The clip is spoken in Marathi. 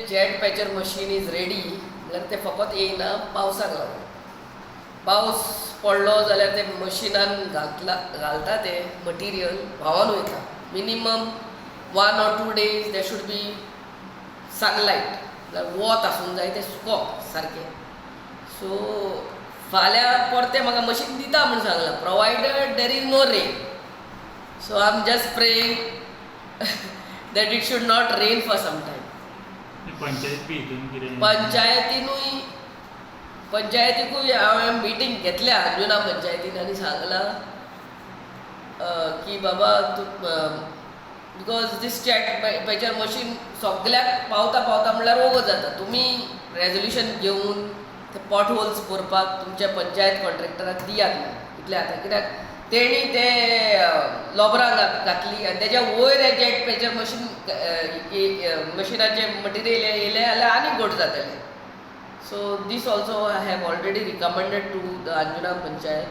Jet patcher machine is ready जाल्यार ते फकत येयना पावसाक लागून. पावस पडलो जाल्यार ते मशिनान घालता ते मटिरियल व्हांवून वयता. Minimum 1 or 2 days they should be Sunlight, वत आसूंक जाय ते सुकोवप सारकें. सो फाल्यां परतें म्हाका मशीन दिता म्हूण सांगलां, provided there is no rain. So I am just praying that it should not rain for some time. पंचायतीकूय हांवें मिटींग घेतल्या अंजुना पंचायतीन आनी सांगलां की बाबा because this jet patcher machine सगल्याक पावता म्हणल्यार ओगो जाता. तुमी रेजोल्युशन घेवन ते पॉट होल्स भरपाक तुमच्या पंचायत कॉन्ट्रॅक्टराक दियात इतलें जाता. कित्याक तेणी ते लोबरांक घातली आनी तेज्या वयर हे जेट पॅचर मशिनाचे मटिरियल येयलें जाल्यार आनी घोट जातलें. So this also I have already recommended to the Anjuna panchayat